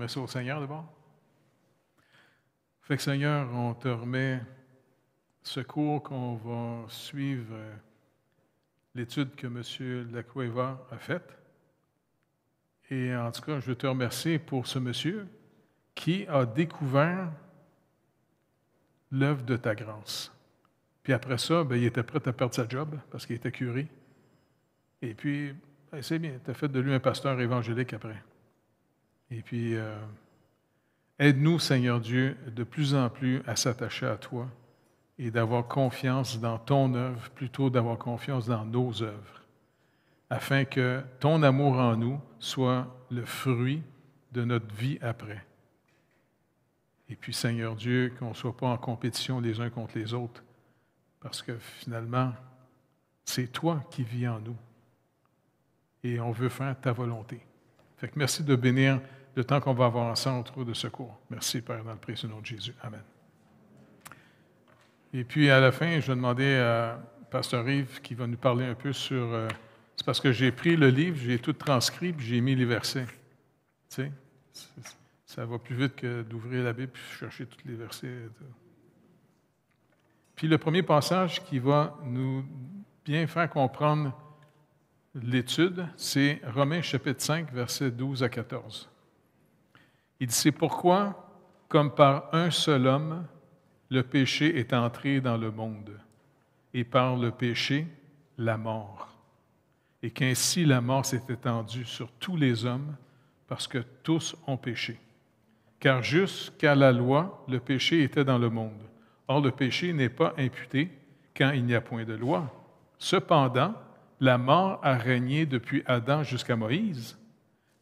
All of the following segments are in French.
ça au Seigneur d'abord? Fait que Seigneur, on te remet ce cours qu'on va suivre, l'étude que M. Lacueva a faite. Et en tout cas, je veux te remercier pour ce monsieur qui a découvert l'œuvre de ta grâce. Puis après ça, il était prêt à perdre sa job parce qu'il était curé. Et puis, c'est bien, tu as fait de lui un pasteur évangélique après. Et puis, aide-nous, Seigneur Dieu, de plus en plus à s'attacher à toi et d'avoir confiance dans ton œuvre plutôt d'avoir confiance dans nos œuvres, afin que ton amour en nous soit le fruit de notre vie après. Et puis, Seigneur Dieu, qu'on ne soit pas en compétition les uns contre les autres, parce que finalement, c'est toi qui vis en nous. Et on veut faire ta volonté. Fait que merci de bénir le temps qu'on va avoir ensemble autour de ce cours. Merci, Père, dans le précieux nom de Jésus. Amen. Et puis, à la fin, je vais demander à Pasteur Yves qui va nous parler un peu sur... c'est parce que j'ai pris le livre, j'ai tout transcrit, puis j'ai mis les versets. Tu sais, ça va plus vite que d'ouvrir la Bible et chercher tous les versets. Puis le premier passage qui va nous bien faire comprendre l'étude, c'est Romains chapitre 5, versets 12 à 14. Il dit, c'est pourquoi, comme par un seul homme, le péché est entré dans le monde, et par le péché, la mort. Et qu'ainsi la mort s'est étendue sur tous les hommes, parce que tous ont péché. Car jusqu'à la loi, le péché était dans le monde. Or, le péché n'est pas imputé quand il n'y a point de loi. Cependant, la mort a régné depuis Adam jusqu'à Moïse,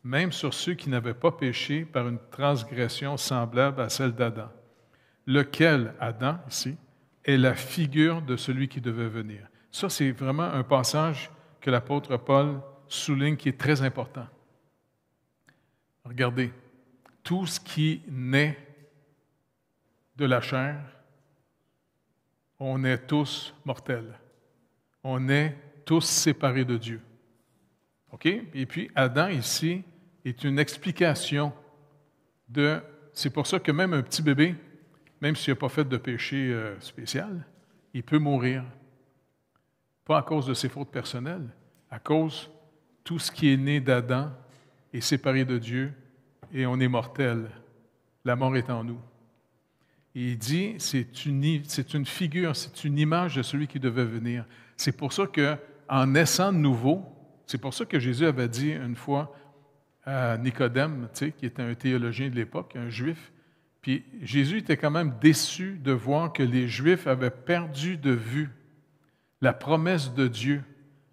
même sur ceux qui n'avaient pas péché par une transgression semblable à celle d'Adam, lequel, Adam, ici, est la figure de celui qui devait venir. Ça, c'est vraiment un passage que l'apôtre Paul souligne qui est très important. Regardez, tout ce qui naît de la chair, on est tous mortels. On est tous séparés de Dieu. OK? Et puis, Adam, ici, est une explication de... C'est pour ça que même un petit bébé, même s'il n'a pas fait de péché spécial, il peut mourir. Pas à cause de ses fautes personnelles, à cause de tout ce qui est né d'Adam est séparé de Dieu et on est mortel. La mort est en nous. Et il dit, c'est une figure, c'est une image de celui qui devait venir. C'est pour ça qu'en naissant de nouveau, c'est pour ça que Jésus avait dit une fois à Nicodème, qui était un théologien de l'époque, un juif, puis Jésus était quand même déçu de voir que les Juifs avaient perdu de vue la promesse de Dieu.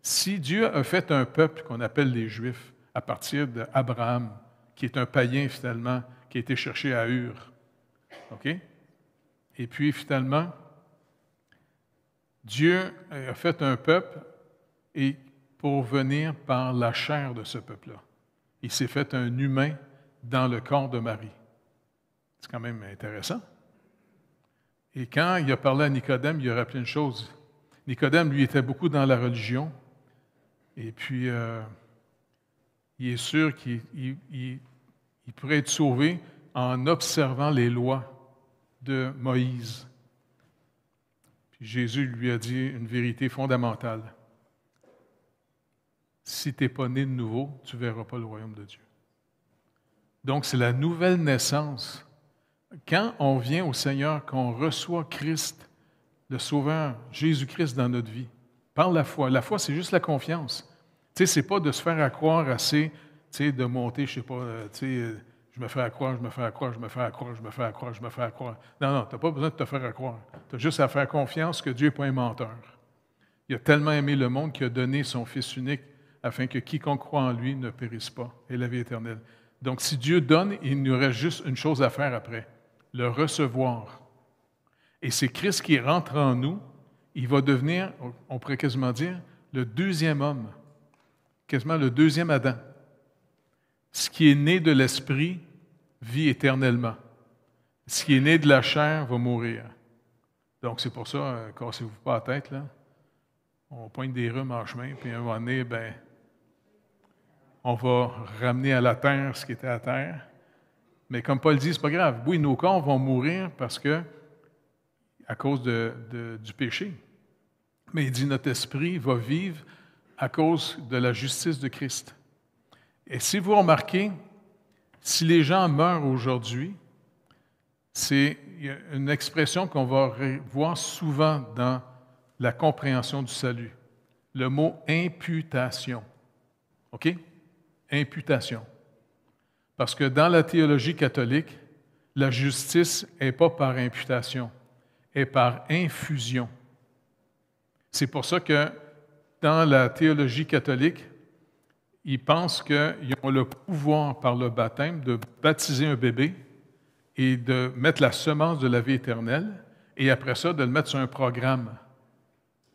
Si Dieu a fait un peuple qu'on appelle les Juifs à partir d'Abraham, qui est un païen finalement, qui a été cherché à Ur, OK? Et puis finalement, Dieu a fait un peuple et pour venir par la chair de ce peuple-là. Il s'est fait un humain dans le corps de Marie. C'est quand même intéressant. Et quand il a parlé à Nicodème, il a rappelé une chose. Nicodème, lui, était beaucoup dans la religion. Et puis, il est sûr qu'il pourrait être sauvé en observant les lois de Moïse. Puis Jésus lui a dit une vérité fondamentale. Si tu n'es pas né de nouveau, tu ne verras pas le royaume de Dieu. Donc, c'est la nouvelle naissance. Quand on vient au Seigneur, qu'on reçoit Christ, le Sauveur, Jésus-Christ dans notre vie, par la foi. La foi, c'est juste la confiance. Tu sais, c'est pas de se faire accroire assez, tu sais, de monter, je sais pas, tu sais, je me fais accroire, je me fais accroire, je me fais accroire, je me fais accroire, je me fais accroire. Non, non, tu n'as pas besoin de te faire accroire. Tu as juste à faire confiance que Dieu n'est pas un menteur. Il a tellement aimé le monde qu'il a donné son Fils unique afin que quiconque croit en lui ne périsse pas et la vie éternelle. Donc, si Dieu donne, il nous reste juste une chose à faire après, le recevoir. Et c'est Christ qui rentre en nous, il va devenir, on pourrait quasiment dire, le deuxième homme, quasiment le deuxième Adam. Ce qui est né de l'esprit vit éternellement. Ce qui est né de la chair va mourir. Donc, c'est pour ça, cassez-vous pas la tête, là. On pointe des rhumes en chemin, puis à un moment donné, on va ramener à la terre ce qui était à terre, Mais comme Paul dit, c'est pas grave. Oui, nos corps vont mourir à cause du péché. Mais il dit, notre esprit va vivre à cause de la justice de Christ. Et si vous remarquez, si les gens meurent aujourd'hui, c'est une expression qu'on va voir souvent dans la compréhension du salut. Le mot imputation. OK? Imputation. Parce que dans la théologie catholique, la justice n'est pas par imputation, elle est par infusion. C'est pour ça que dans la théologie catholique, ils pensent qu'ils ont le pouvoir par le baptême de baptiser un bébé et de mettre la semence de la vie éternelle, et après ça, de le mettre sur un programme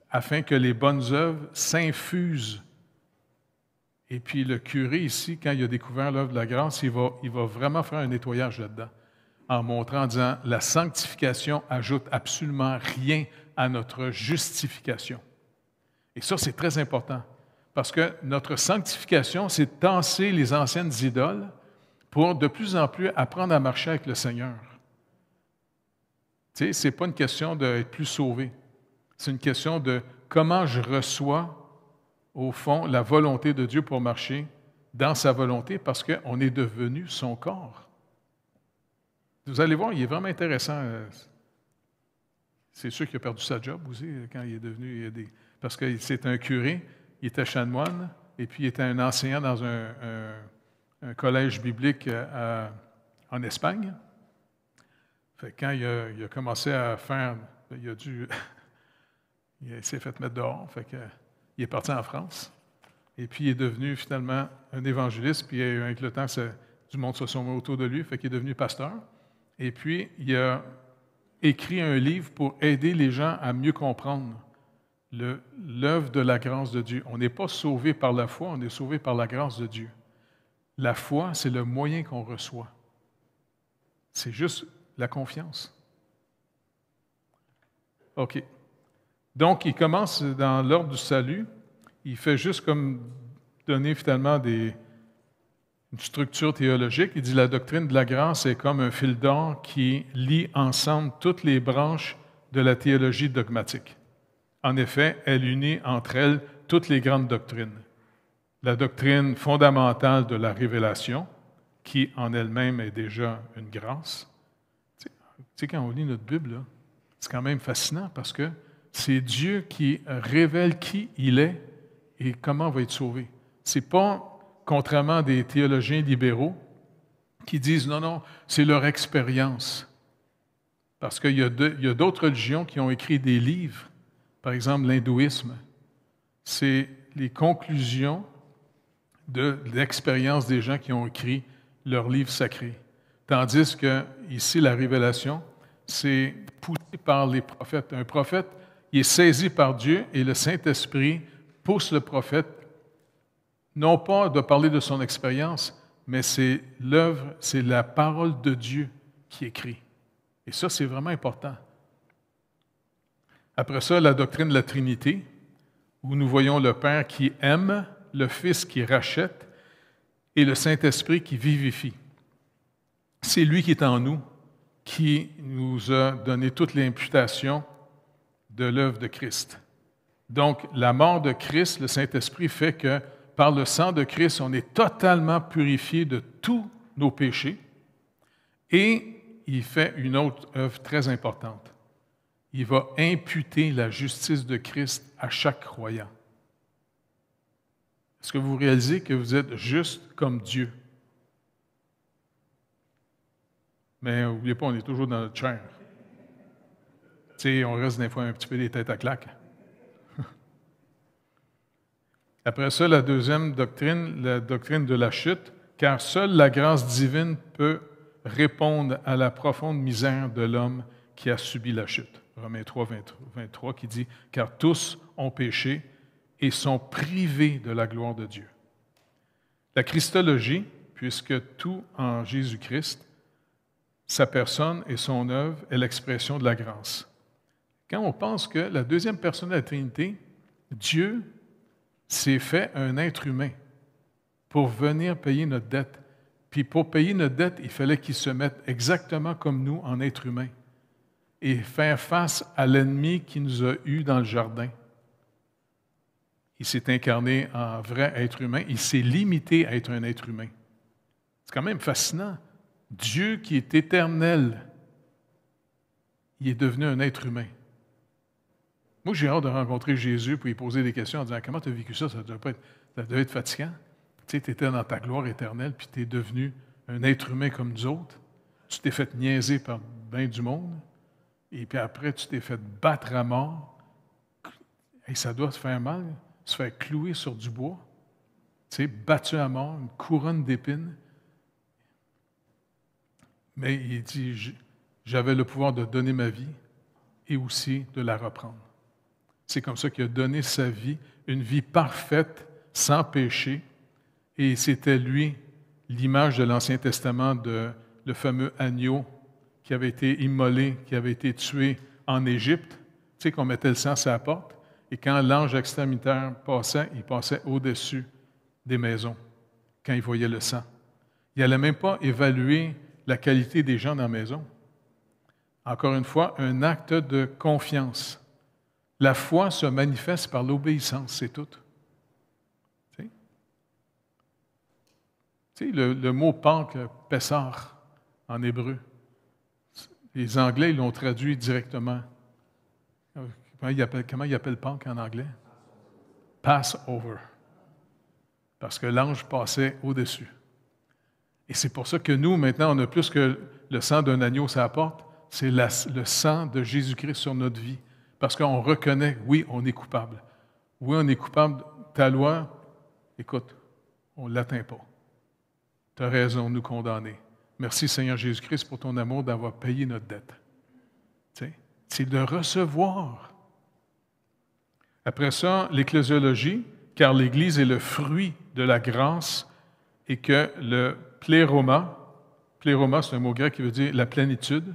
afin que les bonnes œuvres s'infusent. Et puis le curé ici, quand il a découvert l'œuvre de la grâce, il va vraiment faire un nettoyage là-dedans, en montrant, en disant, la sanctification ajoute absolument rien à notre justification. Et ça, c'est très important, parce que notre sanctification, c'est de tasser les anciennes idoles pour de plus en plus apprendre à marcher avec le Seigneur. Tu sais, ce n'est pas une question d'être plus sauvé. C'est une question de comment je reçois, au fond, la volonté de Dieu pour marcher dans sa volonté, parce qu'on est devenu son corps. Vous allez voir, il est vraiment intéressant. C'est sûr qu'il a perdu sa job aussi quand il est devenu... Parce que c'est un curé, il était chanoine, et puis il était un enseignant dans un collège biblique en Espagne. Fait que quand il a commencé à faire... il s'est fait mettre dehors, fait que, il est parti en France. Et puis il est devenu finalement un évangéliste, puis avec le temps, du monde se sont mis autour de lui, fait qu'il est devenu pasteur. Et puis il a écrit un livre pour aider les gens à mieux comprendre l'œuvre de la grâce de Dieu. On n'est pas sauvé par la foi, on est sauvé par la grâce de Dieu. La foi, c'est le moyen qu'on reçoit. C'est juste la confiance. OK. Donc, il commence dans l'ordre du salut. Il fait juste comme donner finalement une structure théologique. Il dit la doctrine de la grâce est comme un fil d'or qui lie ensemble toutes les branches de la théologie dogmatique. En effet, elle unit entre elles toutes les grandes doctrines. La doctrine fondamentale de la révélation, qui en elle-même est déjà une grâce. Tu sais, quand on lit notre Bible, là, c'est quand même fascinant parce que c'est Dieu qui révèle qui il est et comment on va être sauvé. Ce n'est pas, contrairement à des théologiens libéraux, qui disent non, non, c'est leur expérience. Parce qu'il y a d'autres religions qui ont écrit des livres. Par exemple, l'hindouisme, c'est les conclusions de l'expérience des gens qui ont écrit leurs livres sacrés. Tandis que ici, la révélation, c'est poussé par les prophètes. Un prophète, il est saisi par Dieu et le Saint-Esprit pousse le prophète, non pas de parler de son expérience, mais c'est l'œuvre, c'est la parole de Dieu qui écrit. Et ça, c'est vraiment important. Après ça, la doctrine de la Trinité, où nous voyons le Père qui aime, le Fils qui rachète et le Saint-Esprit qui vivifie. C'est lui qui est en nous, qui nous a donné toute l'imputation de l'œuvre de Christ. Donc, la mort de Christ, le Saint-Esprit, fait que par le sang de Christ, on est totalement purifié de tous nos péchés et il fait une autre œuvre très importante. Il va imputer la justice de Christ à chaque croyant. Est-ce que vous réalisez que vous êtes juste comme Dieu? Mais n'oubliez pas, on est toujours dans notre chair. Tu sais, on reste des fois un petit peu les têtes à claques. Après ça, la deuxième doctrine, la doctrine de la chute, car seule la grâce divine peut répondre à la profonde misère de l'homme qui a subi la chute. Romains 3, 23, qui dit « Car tous ont péché et sont privés de la gloire de Dieu. » La Christologie, puisque tout en Jésus-Christ, sa personne et son œuvre est l'expression de la grâce. Quand on pense que la deuxième personne de la Trinité, Dieu, s'est fait un être humain pour venir payer notre dette. Puis pour payer notre dette, il fallait qu'il se mette exactement comme nous en être humain et faire face à l'ennemi qui nous a eus dans le jardin. Il s'est incarné en vrai être humain. Il s'est limité à être un être humain. C'est quand même fascinant. Dieu qui est éternel, il est devenu un être humain. Moi, j'ai hâte de rencontrer Jésus pour lui poser des questions en disant « Comment tu as vécu ça? Ça devait être fatigant. Tu sais, tu étais dans ta gloire éternelle, puis tu es devenu un être humain comme nous autres. Tu t'es fait niaiser par bien du monde, et puis après, tu t'es fait battre à mort. Et ça doit se faire mal, se faire clouer sur du bois, tu sais, battu à mort, une couronne d'épines. Mais il dit, j'avais le pouvoir de donner ma vie et aussi de la reprendre. C'est comme ça qu'il a donné sa vie, une vie parfaite, sans péché, et c'était lui, l'image de l'Ancien Testament, le fameux agneau qui avait été immolé, qui avait été tué en Égypte. Tu sais qu'on mettait le sang sur la porte, et quand l'ange exterminateur passait, il passait au-dessus des maisons, quand il voyait le sang. Il n'allait même pas évaluer la qualité des gens dans la maison. Encore une fois, un acte de confiance. La foi se manifeste par l'obéissance, c'est tout. Tu sais, le mot Pâques, Pessah, en hébreu, les Anglais l'ont traduit directement. Comment ils appellent Pâques en anglais? Passover. Parce que l'ange passait au-dessus. Et c'est pour ça que nous, maintenant, on a plus que le sang d'un agneau sur la porte, c'est le sang de Jésus-Christ sur notre vie. Parce qu'on reconnaît, oui, on est coupable. Oui, on est coupable. Ta loi, écoute, on ne l'atteint pas. Tu as raison de nous condamner. Merci, Seigneur Jésus-Christ, pour ton amour d'avoir payé notre dette. Tu sais, c'est de recevoir. Après ça, l'ecclésiologie, car l'Église est le fruit de la grâce et que le pléroma, c'est un mot grec qui veut dire la plénitude,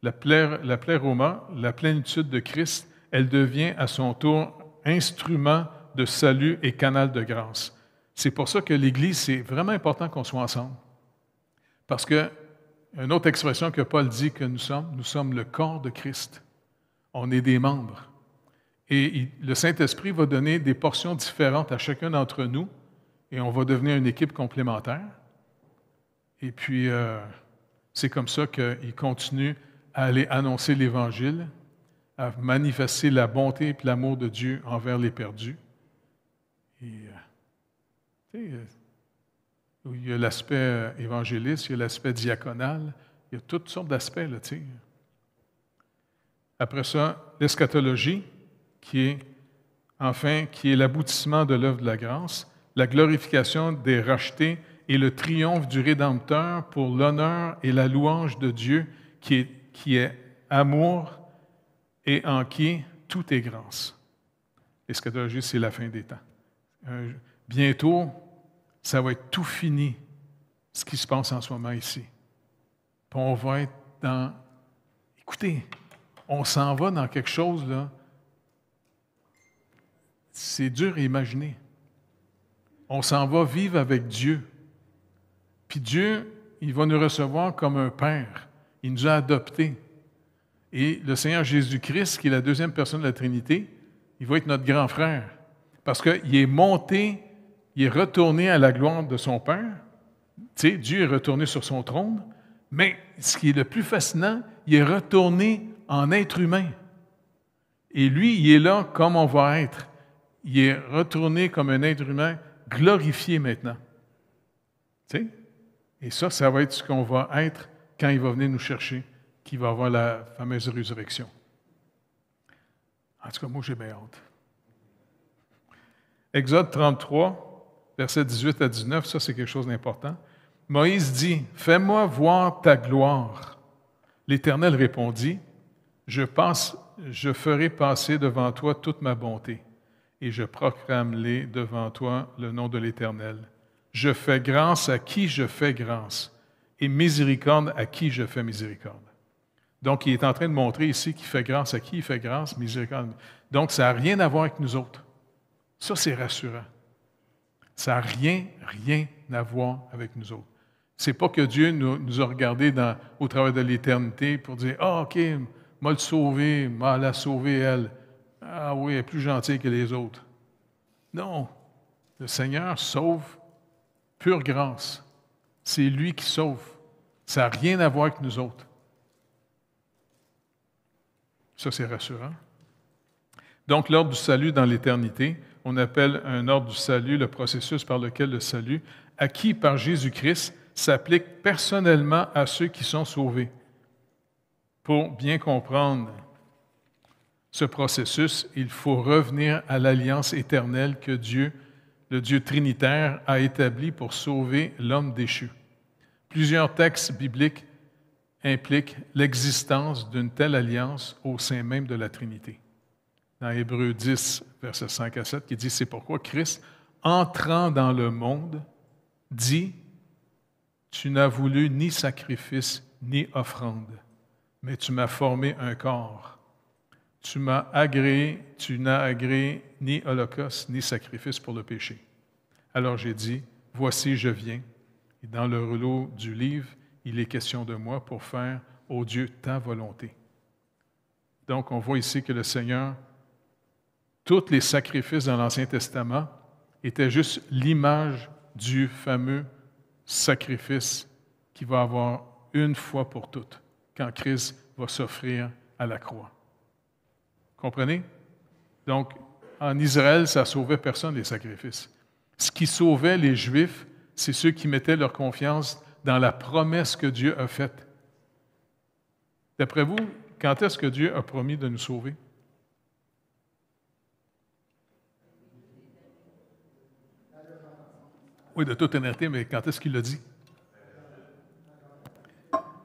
la pléroma, la plénitude de Christ, elle devient à son tour instrument de salut et canal de grâce. C'est pour ça que l'Église, c'est vraiment important qu'on soit ensemble. Parce que, une autre expression que Paul dit que nous sommes le corps de Christ. On est des membres. Et le Saint-Esprit va donner des portions différentes à chacun d'entre nous et on va devenir une équipe complémentaire. Et puis, c'est comme ça qu'il continue à aller annoncer l'Évangile, à manifester la bonté et l'amour de Dieu envers les perdus. Et, il y a l'aspect évangéliste, il y a l'aspect diaconal, il y a toutes sortes d'aspects, là, tu sais. Après ça, l'eschatologie, qui est l'aboutissement de l'œuvre de la grâce, la glorification des rachetés et le triomphe du Rédempteur pour l'honneur et la louange de Dieu qui est amour et en qui tout est grâce. L'eschatologie, c'est la fin des temps. Bientôt, ça va être tout fini, ce qui se passe en ce moment ici. Puis on va être dans... Écoutez, on s'en va dans quelque chose, là, c'est dur à imaginer. On s'en va vivre avec Dieu. Puis Dieu, il va nous recevoir comme un Père. Il nous a adoptés. Et le Seigneur Jésus-Christ, qui est la deuxième personne de la Trinité, il va être notre grand frère. Parce qu'il est monté, il est retourné à la gloire de son Père. Tu sais, Dieu est retourné sur son trône. Mais ce qui est le plus fascinant, il est retourné en être humain. Et lui, il est là comme on va être. Il est retourné comme un être humain glorifié maintenant. Tu sais? Et ça va être ce qu'on va être quand il va venir nous chercher, qui va avoir la fameuse résurrection. En tout cas, moi, j'ai bien hâte. Exode 33, versets 18 à 19, ça, c'est quelque chose d'important. Moïse dit, « Fais-moi voir ta gloire. » L'Éternel répondit, « Je ferai passer devant toi toute ma bonté, et je proclamerai devant toi le nom de l'Éternel. Je fais grâce à qui je fais grâce, et miséricorde à qui je fais miséricorde. » Donc, il est en train de montrer ici qu'il fait grâce à qui il fait grâce, miséricorde. Donc, ça n'a rien à voir avec nous autres. Ça, c'est rassurant. Ça n'a rien à voir avec nous autres. C'est pas que Dieu nous a regardés au travers de l'éternité pour dire « Ah, OK, m'a le sauvé, m'a la sauvé elle. Ah oui, elle est plus gentille que les autres. » Non, le Seigneur sauve pure grâce. C'est lui qui sauve. Ça n'a rien à voir avec nous autres. Ça, c'est rassurant. Donc, l'ordre du salut dans l'éternité, on appelle un ordre du salut le processus par lequel le salut, acquis par Jésus-Christ, s'applique personnellement à ceux qui sont sauvés. Pour bien comprendre ce processus, il faut revenir à l'alliance éternelle que Dieu, le Dieu trinitaire, a établie pour sauver l'homme déchu. Plusieurs textes bibliques impliquent l'existence d'une telle alliance au sein même de la Trinité. Dans Hébreux 10, versets 5 à 7, qui dit « C'est pourquoi Christ, entrant dans le monde, dit « Tu n'as voulu ni sacrifice ni offrande, mais tu m'as formé un corps. Tu n'as agréé ni holocauste ni sacrifice pour le péché. Alors j'ai dit, voici je viens. Et dans le rouleau du livre, il est question de moi pour faire, ô Dieu, ta volonté. » Donc on voit ici que le Seigneur, tous les sacrifices dans l'Ancien Testament étaient juste l'image du fameux sacrifice qui va avoir une fois pour toutes, quand Christ va s'offrir à la croix. Comprenez? Donc, en Israël, ça ne sauvait personne, les sacrifices. Ce qui sauvait les Juifs, c'est ceux qui mettaient leur confiance dans la promesse que Dieu a faite. D'après vous, quand est-ce que Dieu a promis de nous sauver? Oui, de toute éternité, mais quand est-ce qu'il l'a dit?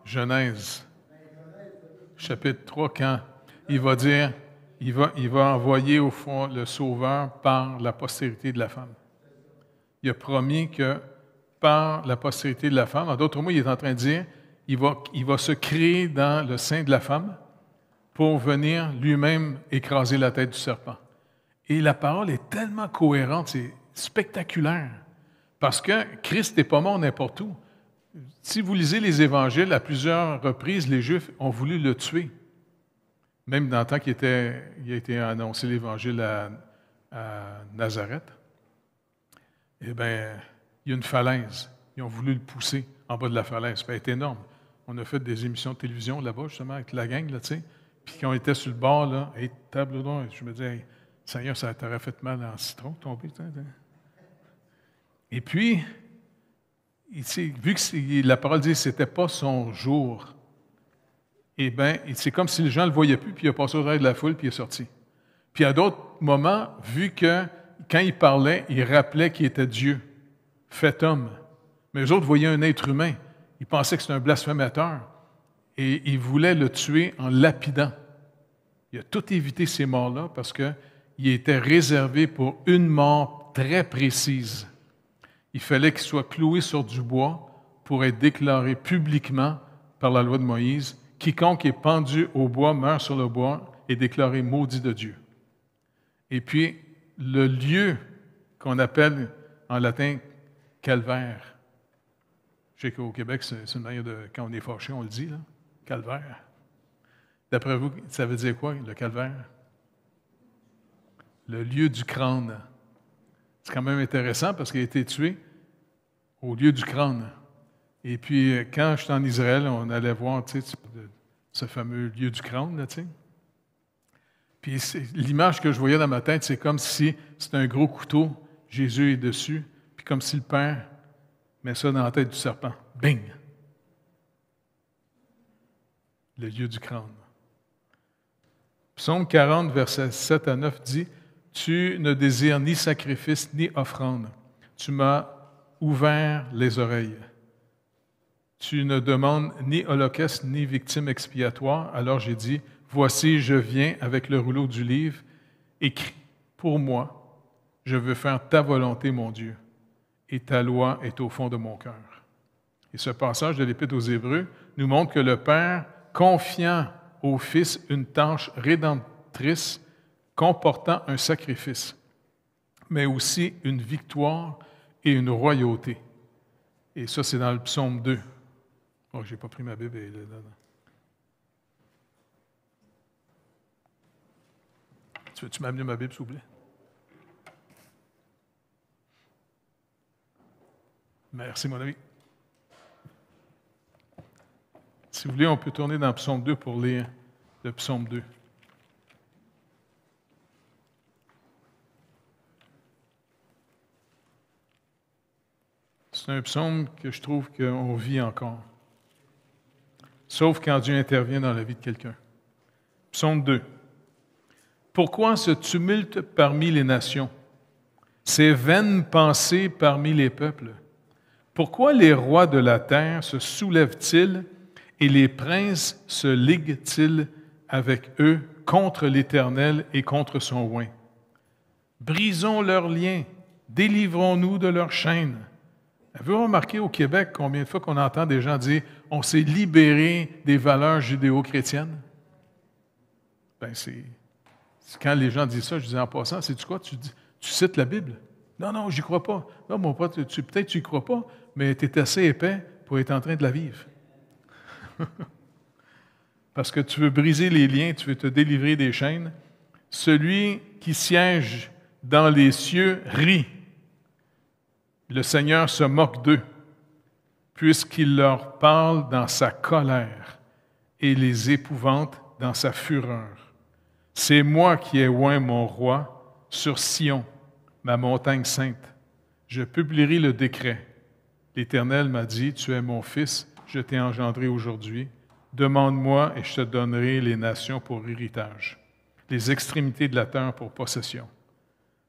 Genèse, chapitre 3, quand il va dire, il va envoyer au fond le Sauveur par la postérité de la femme. Il a promis que par la postérité de la femme, en d'autres mots, il est en train de dire, il va se créer dans le sein de la femme pour venir lui-même écraser la tête du serpent. Et la parole est tellement cohérente, c'est spectaculaire, parce que Christ n'est pas mort n'importe où. Si vous lisez les Évangiles, à plusieurs reprises, les Juifs ont voulu le tuer. Même dans le temps qu'il a été annoncé l'Évangile à Nazareth, eh bien, il y a une falaise. Ils ont voulu le pousser en bas de la falaise. Ça a été énorme. On a fait des émissions de télévision là-bas, justement, avec la gang, là, tu sais, puis qui ont été sur le bord, là, et table d'eau, je me disais, hey, Seigneur, ça t'aurait fait mal en citron, tomber. Et puis, vu que la parole dit que ce n'était pas son jour, eh bien, c'est comme si les gens ne le voyaient plus, puis il a passé au travers de la foule, puis il est sorti. Puis à d'autres moments, vu que quand il parlait, il rappelait qu'il était Dieu, fait homme. Mais eux autres voyaient un être humain. Ils pensaient que c'était un blasphémateur. Et ils voulaient le tuer en lapidant. Il a tout évité ces morts-là parce qu'il était réservé pour une mort très précise. Il fallait qu'il soit cloué sur du bois pour être déclaré publiquement par la loi de Moïse. Quiconque est pendu au bois meurt sur le bois et déclaré maudit de Dieu. Et puis, le lieu qu'on appelle en latin calvaire. Je sais qu'au Québec, c'est une manière de, quand on est fâché, on le dit, là, calvaire. D'après vous, ça veut dire quoi, le calvaire? Le lieu du crâne. C'est quand même intéressant parce qu'il a été tué au lieu du crâne. Et puis, quand j'étais en Israël, on allait voir, tu sais, ce fameux lieu du crâne, là, tu sais. Puis l'image que je voyais dans ma tête, c'est comme si c'était un gros couteau, Jésus est dessus, puis comme si le Père met ça dans la tête du serpent. Bing! Le lieu du crâne. Psaume 40, versets 7 à 9 dit, « Tu ne désires ni sacrifice ni offrande. Tu m'as ouvert les oreilles. Tu ne demandes ni holocauste ni victime expiatoire. Alors j'ai dit, voici, je viens avec le rouleau du livre. Écris pour moi, je veux faire ta volonté, mon Dieu, et ta loi est au fond de mon cœur. » Et ce passage de l'Épître aux Hébreux nous montre que le Père, confiant au Fils une tâche rédemptrice comportant un sacrifice, mais aussi une victoire et une royauté. Et ça, c'est dans le psaume 2. Oh, je n'ai pas pris ma Bible. Elle est là. Tu veux-tu m'amener ma Bible, s'il vous plaît? Merci, mon ami. Si vous voulez, on peut tourner dans le psaume 2 pour lire le psaume 2. C'est un psaume que je trouve qu'on vit encore. Sauf quand Dieu intervient dans la vie de quelqu'un. Psaume 2. Pourquoi ce tumulte parmi les nations, ces vaines pensées parmi les peuples? Pourquoi les rois de la terre se soulèvent-ils et les princes se liguent-ils avec eux contre l'Éternel et contre son oint? Brisons leurs liens, délivrons-nous de leurs chaînes. Avez-vous remarqué au Québec combien de fois qu'on entend des gens dire « on s'est libéré des valeurs judéo-chrétiennes » ? Bien, quand les gens disent ça, je dis en passant, sais-tu quoi? Tu cites la Bible. Non, non, j'y crois pas. Non, mon pote, peut-être tu y crois pas, mais tu es assez épais pour être en train de la vivre. Parce que tu veux briser les liens, tu veux te délivrer des chaînes. Celui qui siège dans les cieux rit. Le Seigneur se moque d'eux, puisqu'il leur parle dans sa colère et les épouvante dans sa fureur. C'est moi qui ai oint mon roi sur Sion, ma montagne sainte. Je publierai le décret. L'Éternel m'a dit, tu es mon fils, je t'ai engendré aujourd'hui. Demande-moi et je te donnerai les nations pour héritage, les extrémités de la terre pour possession.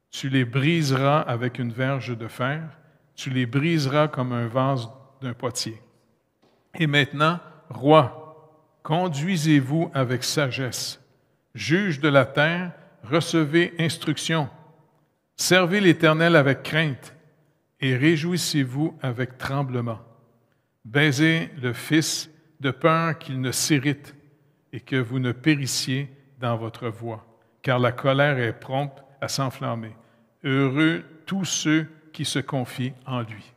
Tu les briseras avec une verge de fer, tu les briseras comme un vase d'un potier. Et maintenant, roi, conduisez-vous avec sagesse. Juge de la terre, recevez instruction. Servez l'Éternel avec crainte et réjouissez-vous avec tremblement. Baisez le Fils de peur qu'il ne s'irrite et que vous ne périssiez dans votre voie, car la colère est prompte à s'enflammer. Heureux tous ceux qui se confient en lui.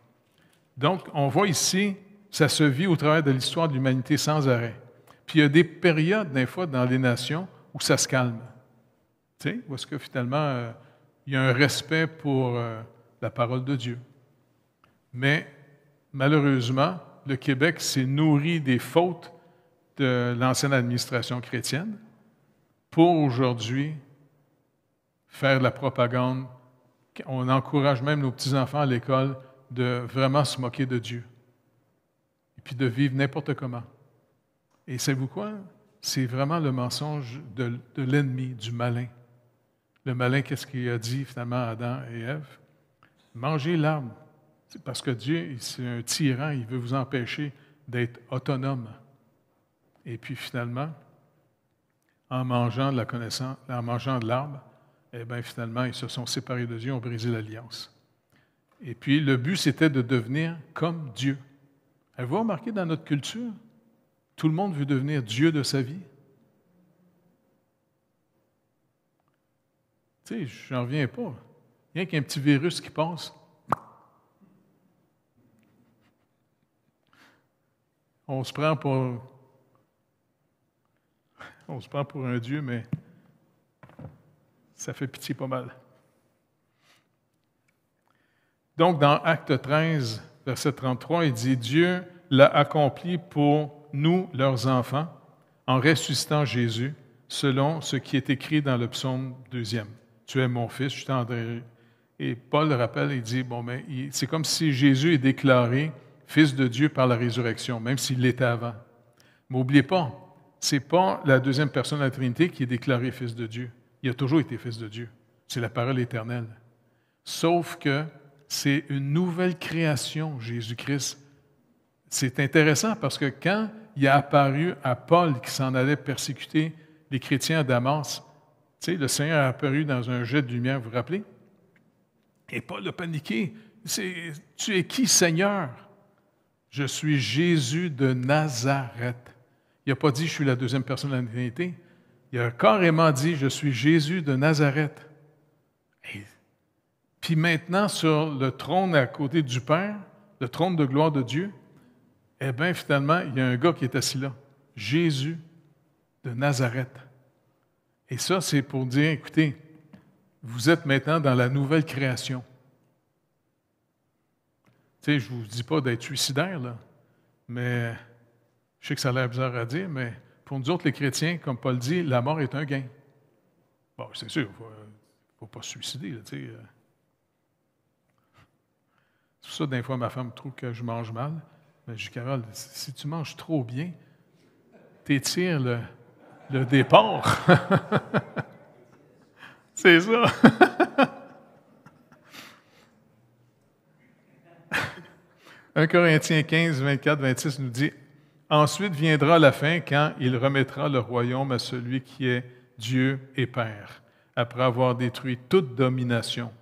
Donc, on voit ici, ça se vit au travers de l'histoire de l'humanité sans arrêt. Puis il y a des périodes, des fois, dans les nations où ça se calme. Tu sais, où est-ce que finalement, il y a un respect pour la parole de Dieu. Mais, malheureusement, le Québec s'est nourri des fautes de l'ancienne administration chrétienne pour aujourd'hui faire de la propagande. On encourage même nos petits-enfants à l'école de vraiment se moquer de Dieu et puis de vivre n'importe comment. Et savez-vous quoi? C'est vraiment le mensonge de l'ennemi, du malin. Le malin, qu'est-ce qu'il a dit finalement à Adam et Ève? Mangez l'arbre. C'est parce que Dieu, c'est un tyran, il veut vous empêcher d'être autonome. Et puis finalement, en mangeant de la connaissance, en mangeant de l'arbre, eh bien finalement, ils se sont séparés de Dieu, ont brisé l'alliance. Et puis le but, c'était de devenir comme Dieu. Avez-vous remarqué dans notre culture? Tout le monde veut devenir Dieu de sa vie. Tu sais, je n'en reviens pas. Rien qu'un petit virus qui passe. On se prend pour un Dieu, mais ça fait pitié pas mal. Donc, dans Acte 13, verset 33, il dit « Dieu l'a accompli pour nous, leurs enfants, en ressuscitant Jésus, selon ce qui est écrit dans le psaume 2e. Tu es mon fils, je t'enverrai. » Et Paul le rappelle, il dit, bon, mais c'est comme si Jésus est déclaré fils de Dieu par la résurrection, même s'il l'était avant. Mais n'oubliez pas, ce n'est pas la deuxième personne de la Trinité qui est déclarée fils de Dieu. Il a toujours été fils de Dieu. C'est la parole éternelle. Sauf que c'est une nouvelle création, Jésus-Christ. C'est intéressant parce que quand il a apparu à Paul qui s'en allait persécuter les chrétiens à Damas, tu sais, le Seigneur a apparu dans un jet de lumière, vous vous rappelez? Et Paul a paniqué. Tu es qui, Seigneur? Je suis Jésus de Nazareth. Il n'a pas dit, je suis la deuxième personne de la Trinité. Il a carrément dit, je suis Jésus de Nazareth. Et puis maintenant, sur le trône à côté du Père, le trône de gloire de Dieu, eh bien, finalement, il y a un gars qui est assis là, Jésus de Nazareth. Et ça, c'est pour dire, écoutez, vous êtes maintenant dans la nouvelle création. Tu sais, je ne vous dis pas d'être suicidaire, là, mais je sais que ça a l'air bizarre à dire, mais pour nous autres, les chrétiens, comme Paul dit, la mort est un gain. Bon, c'est sûr, il ne faut pas se suicider, là, tu sais. C'est pour ça, des fois, ma femme trouve que je mange mal. Mais je dis, Carole, si tu manges trop bien, t'étires le départ. C'est ça. 1 Corinthiens 15, 24, 26 nous dit « Ensuite viendra la fin quand il remettra le royaume à celui qui est Dieu et Père, après avoir détruit toute domination,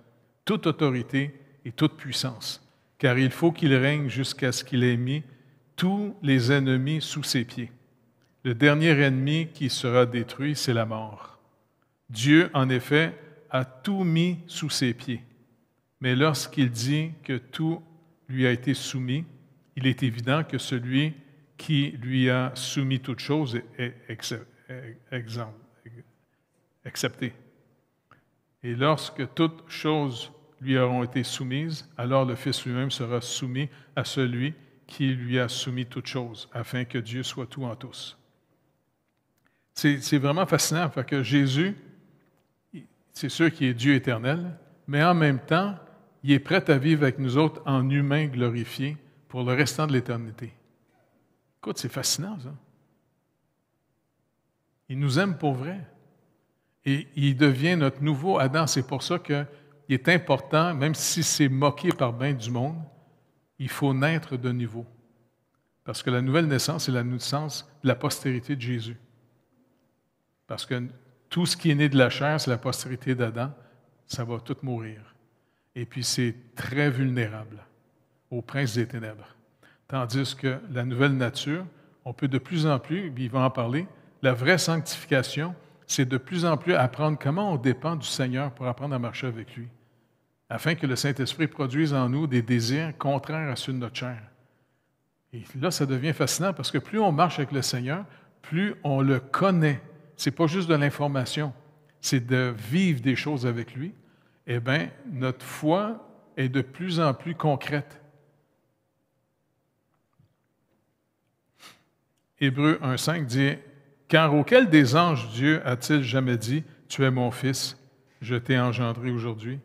toute autorité et toute puissance. Car il faut qu'il règne jusqu'à ce qu'il ait mis tous les ennemis sous ses pieds. Le dernier ennemi qui sera détruit, c'est la mort. Dieu, en effet, a tout mis sous ses pieds. Mais lorsqu'il dit que tout lui a été soumis, il est évident que celui qui lui a soumis toute chose est accepté. Et lorsque toutes choses lui auront été soumises, alors le Fils lui-même sera soumis à celui qui lui a soumis toutes choses, afin que Dieu soit tout en tous. C'est vraiment fascinant, parce que Jésus, c'est sûr qu'il est Dieu éternel, mais en même temps, il est prêt à vivre avec nous autres en humain glorifié pour le restant de l'éternité. Écoute, c'est fascinant, ça. Il nous aime pour vrai. Et il devient notre nouveau Adam. C'est pour ça qu'il est important, même si c'est moqué par bien du monde, il faut naître de nouveau. Parce que la nouvelle naissance, c'est la naissance de la postérité de Jésus. Parce que tout ce qui est né de la chair, c'est la postérité d'Adam, ça va tout mourir. Et puis c'est très vulnérable au prince des ténèbres. Tandis que la nouvelle nature, on peut de plus en plus, il va en parler, la vraie sanctification, c'est de plus en plus apprendre comment on dépend du Seigneur pour apprendre à marcher avec lui, afin que le Saint-Esprit produise en nous des désirs contraires à ceux de notre chair. Et là, ça devient fascinant parce que plus on marche avec le Seigneur, plus on le connaît. Ce n'est pas juste de l'information, c'est de vivre des choses avec lui. Eh bien, notre foi est de plus en plus concrète. Hébreux 1,5 dit « Car auquel des anges Dieu a-t-il jamais dit « Tu es mon fils, je t'ai engendré aujourd'hui,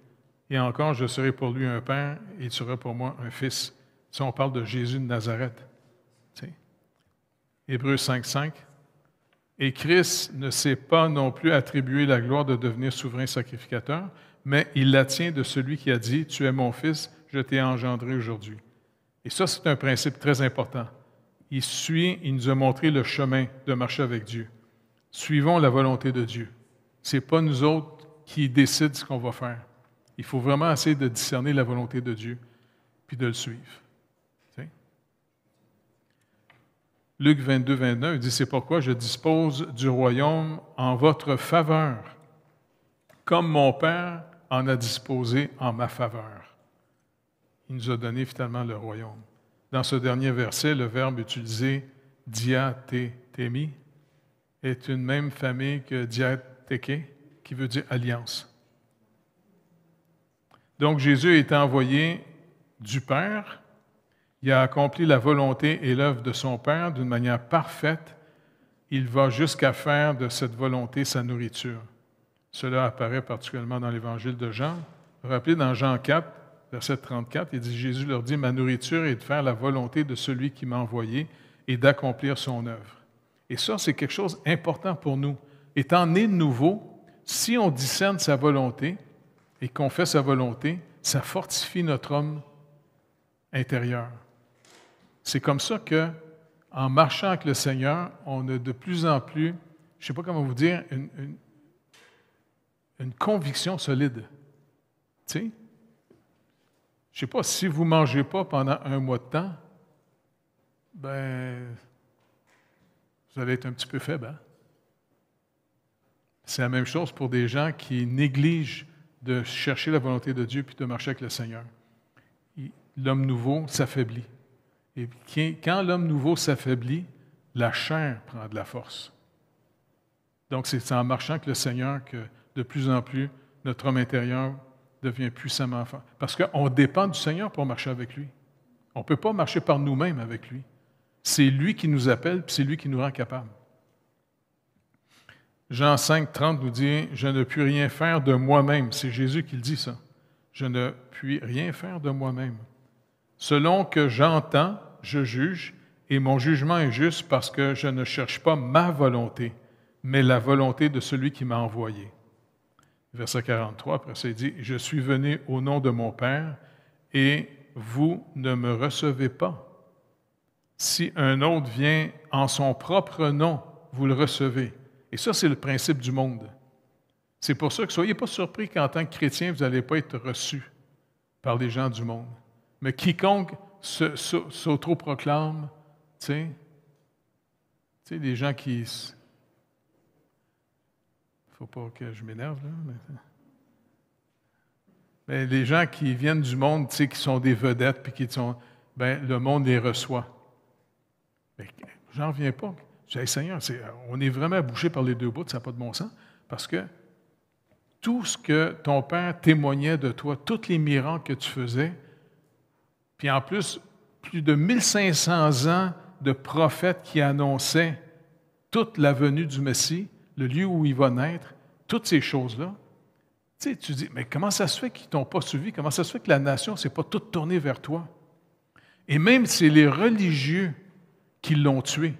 et encore je serai pour lui un père, et tu seras pour moi un fils. » Si on parle de Jésus de Nazareth. Tu sais. Hébreux 5,5 « Et Christ ne s'est pas non plus attribué la gloire de devenir souverain sacrificateur, mais il la tient de celui qui a dit « Tu es mon fils, je t'ai engendré aujourd'hui. » Et ça, c'est un principe très important. Il nous a montré le chemin de marcher avec Dieu. Suivons la volonté de Dieu. Ce n'est pas nous autres qui décident ce qu'on va faire. Il faut vraiment essayer de discerner la volonté de Dieu, puis de le suivre. T'sais? Luc 22, 29 dit « C'est pourquoi je dispose du royaume en votre faveur, comme mon Père en a disposé en ma faveur. » Il nous a donné finalement le royaume. Dans ce dernier verset, le verbe utilisé « diatétémi » est une même famille que « diatéké » qui veut dire « alliance ». Donc Jésus est envoyé du Père, il a accompli la volonté et l'œuvre de son Père d'une manière parfaite, il va jusqu'à faire de cette volonté sa nourriture. Cela apparaît particulièrement dans l'Évangile de Jean. Vous vous rappelez, dans Jean 4, verset 34, il dit, Jésus leur dit, « Ma nourriture est de faire la volonté de celui qui m'a envoyé et d'accomplir son œuvre. » Et ça, c'est quelque chose d'important pour nous. Étant né de nouveau, si on discerne sa volonté et qu'on fait sa volonté, ça fortifie notre homme intérieur. C'est comme ça que, en marchant avec le Seigneur, on a de plus en plus, je ne sais pas comment vous dire, une conviction solide. Tu sais? Je ne sais pas, si vous ne mangez pas pendant un mois de temps, ben, vous allez être un petit peu faible. Hein? C'est la même chose pour des gens qui négligent de chercher la volonté de Dieu puis de marcher avec le Seigneur. l'homme nouveau s'affaiblit. Et quand l'homme nouveau s'affaiblit, la chair prend de la force. Donc, c'est en marchant avec le Seigneur que de plus en plus, notre homme intérieur devient puissamment fort. Parce qu'on dépend du Seigneur pour marcher avec lui. On ne peut pas marcher par nous-mêmes avec lui. C'est lui qui nous appelle, puis c'est lui qui nous rend capables. Jean 5, 30 nous dit « Je ne puis rien faire de moi-même ». C'est Jésus qui le dit, ça. « Je ne puis rien faire de moi-même. Selon que j'entends, je juge, et mon jugement est juste parce que je ne cherche pas ma volonté, mais la volonté de celui qui m'a envoyé. » Verset 43, après ça, il dit « Je suis venu au nom de mon Père, et vous ne me recevez pas. Si un autre vient en son propre nom, vous le recevez. » Et ça, c'est le principe du monde. C'est pour ça que ne soyez pas surpris qu'en tant que chrétien, vous n'allez pas être reçu par les gens du monde. Mais quiconque s'autoproclame, tu sais, les gens qui... Il ne faut pas que je m'énerve, là. Mais les gens qui viennent du monde, tu sais, qui sont des vedettes, puis qui sont... Ben, le monde les reçoit. Mais j'en reviens pas. Je dis, hey, Seigneur, on est vraiment bouché par les deux bouts, ça n'a pas de bon sens, parce que tout ce que ton Père témoignait de toi, tous les miracles que tu faisais, puis en plus, plus de 1500 ans de prophètes qui annonçaient toute la venue du Messie, le lieu où il va naître, toutes ces choses-là, tu sais, tu dis, mais comment ça se fait qu'ils ne t'ont pas suivi? Comment ça se fait que la nation ne s'est pas toute tournée vers toi? Et même c'est les religieux qui l'ont tué.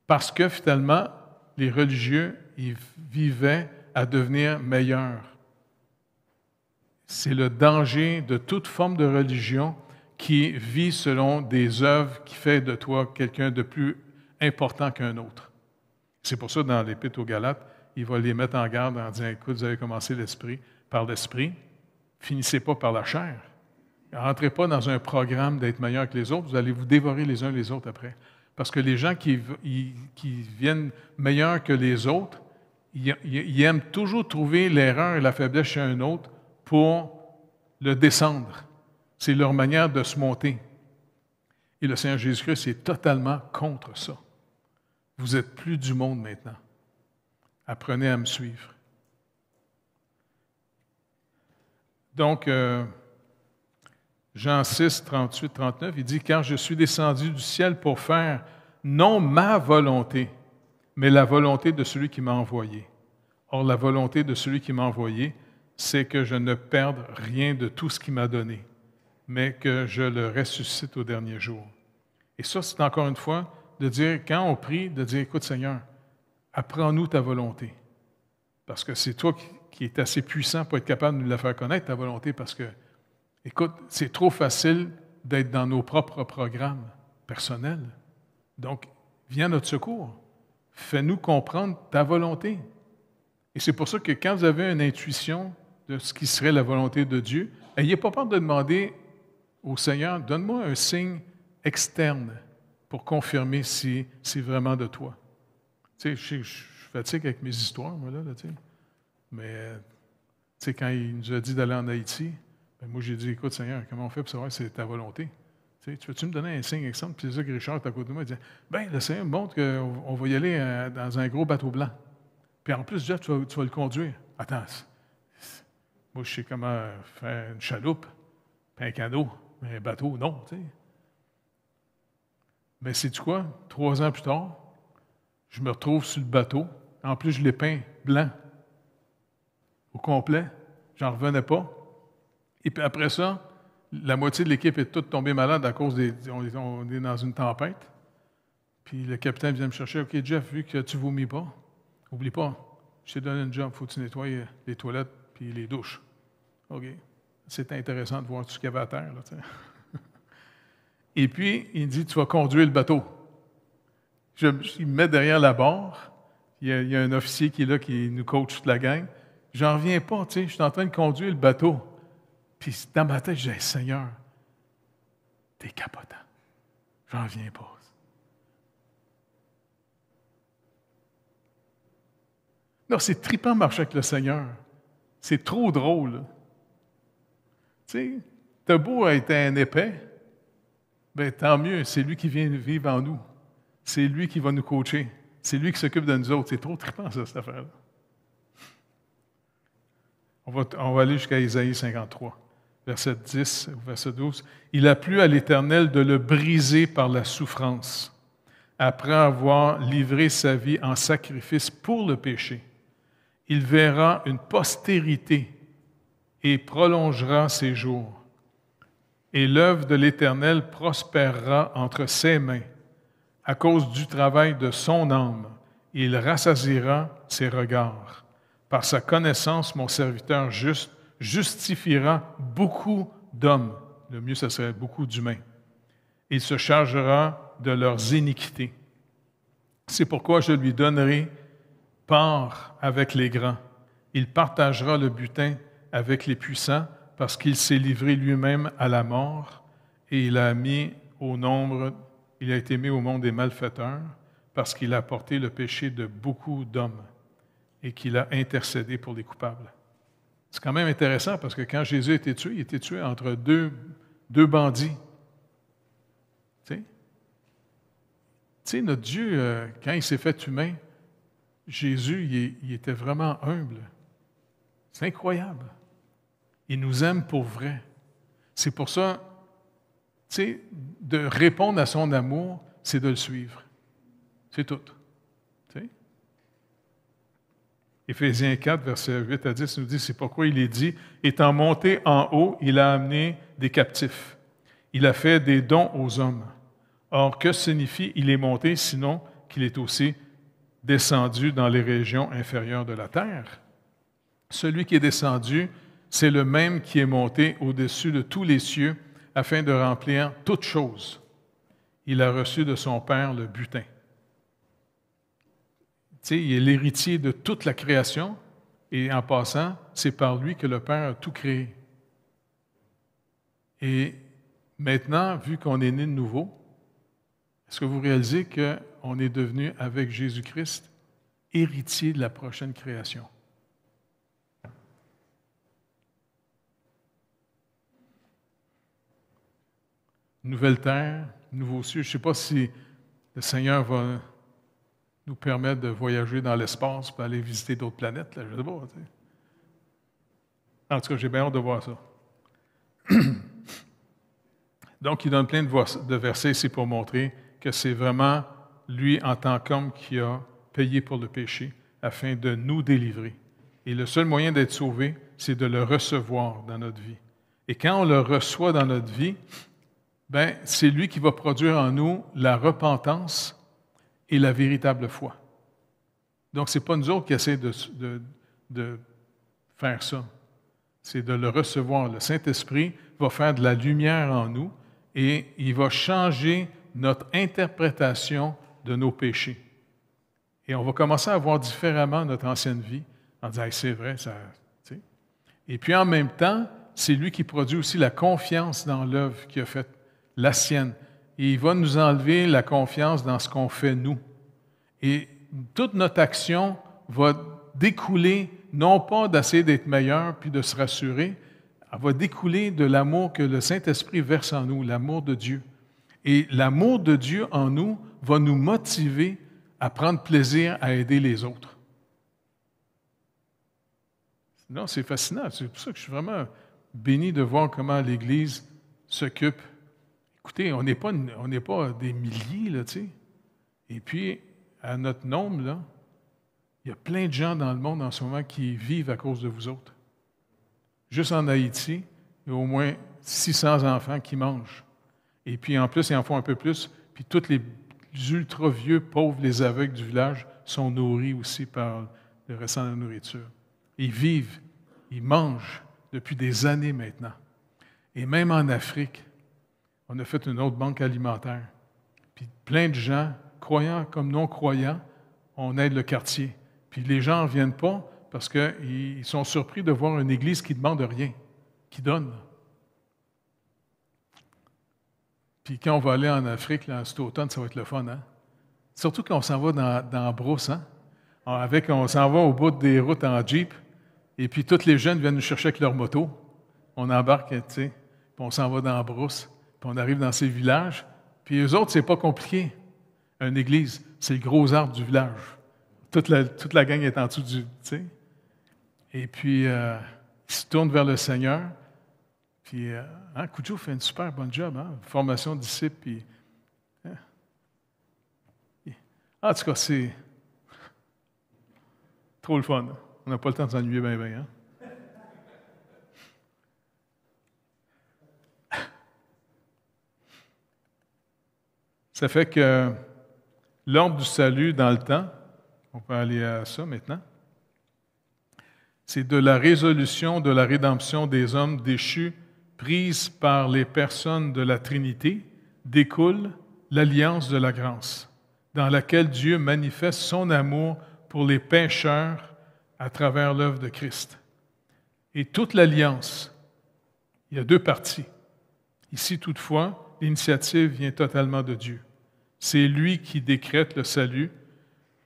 Parce que finalement, les religieux, ils vivaient à devenir meilleurs. C'est le danger de toute forme de religion qui vit selon des œuvres qui fait de toi quelqu'un de plus important qu'un autre. C'est pour ça, dans l'Épître aux Galates, il va les mettre en garde en disant, écoute, vous avez commencé l'esprit par l'esprit, finissez pas par la chair. Ne rentrez pas dans un programme d'être meilleur que les autres, vous allez vous dévorer les uns les autres après. Parce que les gens qui viennent meilleurs que les autres, ils aiment toujours trouver l'erreur et la faiblesse chez un autre pour le descendre. C'est leur manière de se monter. Et le Seigneur Jésus-Christ est totalement contre ça. Vous n'êtes plus du monde maintenant. Apprenez à me suivre. Donc, Jean 6, 38, 39, il dit « Car je suis descendu du ciel pour faire non ma volonté, mais la volonté de celui qui m'a envoyé. Or, la volonté de celui qui m'a envoyé, c'est que je ne perde rien de tout ce qu'il m'a donné, mais que je le ressuscite au dernier jour. » Et ça, c'est encore une fois de dire, quand on prie, de dire « Écoute Seigneur, apprends-nous ta volonté. » Parce que c'est toi qui es assez puissant pour être capable de nous la faire connaître, ta volonté, parce que écoute, c'est trop facile d'être dans nos propres programmes personnels. Donc, viens à notre secours. Fais-nous comprendre ta volonté. Et c'est pour ça que quand vous avez une intuition de ce qui serait la volonté de Dieu, n'ayez pas peur de demander au Seigneur, donne-moi un signe externe pour confirmer si c'est vraiment de toi. Tu sais, je fatigue avec mes histoires, moi, là tu sais. Mais, tu sais, quand il nous a dit d'aller en Haïti, ben moi, j'ai dit, écoute, Seigneur, comment on fait pour savoir si c'est ta volonté? Tu sais, tu veux-tu me donner un signe exemple? Puis c'est ça que Richard est à côté de moi, il dit, bien, le Seigneur me montre qu'on va y aller dans un gros bateau blanc. Puis en plus, Jeff, tu vas le conduire. Attends, moi, je sais comment faire une chaloupe, puis un canot, mais un bateau, non, tu sais. Mais sais-tu quoi? 3 ans plus tard, je me retrouve sur le bateau. En plus, je l'ai peint blanc, au complet. J'en revenais pas. Et puis après ça, la moitié de l'équipe est toute tombée malade à cause on est dans une tempête. Puis le capitaine vient me chercher. OK, Jeff, vu que tu vomis pas, oublie pas, je t'ai donné un job, il faut que tu nettoies les toilettes puis les douches. OK. C'était intéressant de voir tout ce qu'il y avait à terre. Là, et puis, il me dit, tu vas conduire le bateau. Il me met derrière la barre. Il y a un officier qui est là, qui nous coach toute la gang. J'en reviens pas, tu sais, je suis en train de conduire le bateau. Puis dans ma tête, je dis, hey, Seigneur, t'es capotant. J'en reviens pas. Non, c'est trippant marcher avec le Seigneur. C'est trop drôle. Tu sais, t'as beau être un épais, bien, tant mieux, c'est lui qui vient vivre en nous. C'est lui qui va nous coacher. C'est lui qui s'occupe de nous autres. C'est trop trippant, ça, cette affaire-là. On va aller jusqu'à Isaïe 53, verset 10 ou verset 12. « Il a plu à l'Éternel de le briser par la souffrance, après avoir livré sa vie en sacrifice pour le péché. Il verra une postérité et prolongera ses jours. Et l'œuvre de l'Éternel prospérera entre ses mains. À cause du travail de son âme, il rassasiera ses regards. Par sa connaissance, mon serviteur juste justifiera beaucoup d'hommes. Le mieux, ce serait beaucoup d'humains. Il se chargera de leurs iniquités. C'est pourquoi je lui donnerai part avec les grands. Il partagera le butin avec les puissants, parce qu'il s'est livré lui-même à la mort, et il a été mis au monde des malfaiteurs, parce qu'il a porté le péché de beaucoup d'hommes et qu'il a intercédé pour les coupables. C'est quand même intéressant, parce que quand Jésus a été tué, il a été tué entre deux bandits. Tu sais, notre Dieu, quand il s'est fait humain, Jésus, il était vraiment humble. C'est incroyable. Il nous aime pour vrai. C'est pour ça, tu sais, de répondre à son amour, c'est de le suivre. C'est tout. Tu sais? Éphésiens 4, versets 8 à 10 nous dit, c'est pourquoi il est dit, étant monté en haut, il a amené des captifs. Il a fait des dons aux hommes. Or, que signifie il est monté, sinon qu'il est aussi descendu dans les régions inférieures de la terre? Celui qui est descendu, c'est le même qui est monté au-dessus de tous les cieux afin de remplir toutes choses. Il a reçu de son Père le butin. Tu sais, il est l'héritier de toute la création et en passant, c'est par lui que le Père a tout créé. Et maintenant, vu qu'on est né de nouveau, est-ce que vous réalisez qu'on est devenu, avec Jésus-Christ, héritier de la prochaine création? Nouvelle terre, nouveau ciel. Je ne sais pas si le Seigneur va nous permettre de voyager dans l'espace pour aller visiter d'autres planètes. Là, je ne sais pas. Tu sais. En tout cas, j'ai bien hâte de voir ça. Donc, il donne plein de versets ici pour montrer que c'est vraiment lui, en tant qu'homme, qui a payé pour le péché afin de nous délivrer. Et le seul moyen d'être sauvé, c'est de le recevoir dans notre vie. Et quand on le reçoit dans notre vie, ben, c'est lui qui va produire en nous la repentance et la véritable foi. Donc, ce n'est pas nous autres qui essayons de faire ça. C'est de le recevoir. Le Saint-Esprit va faire de la lumière en nous et il va changer notre interprétation de nos péchés. Et on va commencer à voir différemment notre ancienne vie en disant hey, « c'est vrai, ça... » tu sais. Et puis en même temps, c'est lui qui produit aussi la confiance dans l'œuvre qu'il a faite, la sienne. Et il va nous enlever la confiance dans ce qu'on fait nous. Et toute notre action va découler, non pas d'essayer d'être meilleur puis de se rassurer, elle va découler de l'amour que le Saint-Esprit verse en nous, l'amour de Dieu. Et l'amour de Dieu en nous va nous motiver à prendre plaisir à aider les autres. Non, c'est fascinant. C'est pour ça que je suis vraiment béni de voir comment l'Église s'occupe. Écoutez, on n'est pas des milliers, là, tu sais. Et puis, à notre nombre, là, il y a plein de gens dans le monde en ce moment qui vivent à cause de vous autres. Juste en Haïti, il y a au moins 600 enfants qui mangent. Et puis, en plus, ils en font un peu plus. Puis, tous les ultra-vieux, pauvres, les aveugles du village sont nourris aussi par le restant de la nourriture. Ils vivent, ils mangent depuis des années maintenant. Et même en Afrique, on a fait une autre banque alimentaire. Puis plein de gens, croyants comme non-croyants, on aide le quartier. Puis les gens ne viennent pas parce qu'ils sont surpris de voir une église qui ne demande rien, qui donne. Puis quand on va aller en Afrique, là, cet automne, ça va être le fun, hein? Surtout quand on s'en va dans la brousse, hein? On s'en va au bout des routes en Jeep, et puis tous les jeunes viennent nous chercher avec leur moto. On embarque, tu sais. puis on s'en va dans la brousse, puis on arrive dans ces villages, puis eux autres, c'est pas compliqué. Une église, c'est le gros arbre du village. Toute la gang est en dessous du, tu sais. Et puis, ils se tournent vers le Seigneur, puis Cujo fait une super bonne job, formation de disciples, puis... En tout cas, c'est trop le fun. On n'a pas le temps de s'ennuyer bien, bien. Ça fait que l'ordre du salut dans le temps, on peut aller à ça maintenant, c'est de la résolution de la rédemption des hommes déchus prise par les personnes de la Trinité, découle l'alliance de la grâce, dans laquelle Dieu manifeste son amour pour les pécheurs à travers l'œuvre de Christ. Et toute l'alliance, il y a deux parties. Ici, toutefois, l'initiative vient totalement de Dieu. C'est lui qui décrète le salut,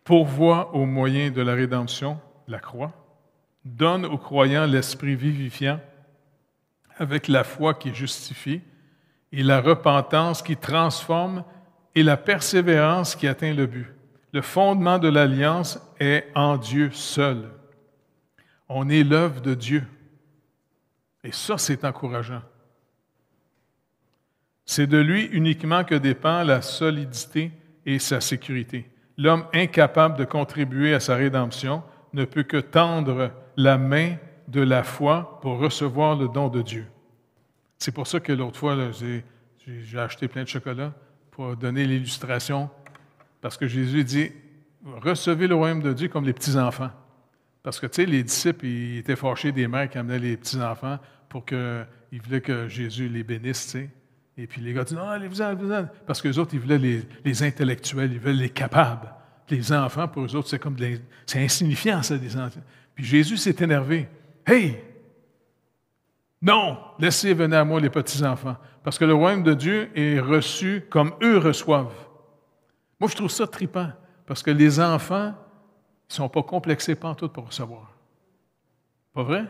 pourvoit au moyen de la rédemption, la croix, donne aux croyants l'esprit vivifiant avec la foi qui justifie et la repentance qui transforme et la persévérance qui atteint le but. Le fondement de l'alliance est en Dieu seul. On est l'œuvre de Dieu. Et ça, c'est encourageant. C'est de lui uniquement que dépend la solidité et sa sécurité. L'homme incapable de contribuer à sa rédemption ne peut que tendre la main de la foi pour recevoir le don de Dieu. C'est pour ça que l'autre fois, là, j'ai acheté plein de chocolat pour donner l'illustration, parce que Jésus dit « Recevez le royaume de Dieu comme les petits-enfants ». Parce que, tu sais, les disciples, ils étaient fâchés des mères qui amenaient les petits-enfants pour qu'ils voulaient que Jésus les bénisse, tu sais. Et puis les gars disent « Non, allez-vous-en. » Parce qu'eux autres, ils voulaient les intellectuels, ils veulent les capables. Les enfants, pour eux autres, c'est insignifiant, ça, des enfants. Puis Jésus s'est énervé. « Hey! Non! Laissez venir à moi les petits-enfants. Parce que le royaume de Dieu est reçu comme eux reçoivent. » Moi, je trouve ça trippant. Parce que les enfants ne sont pas complexés pantoute pour recevoir. Pas vrai?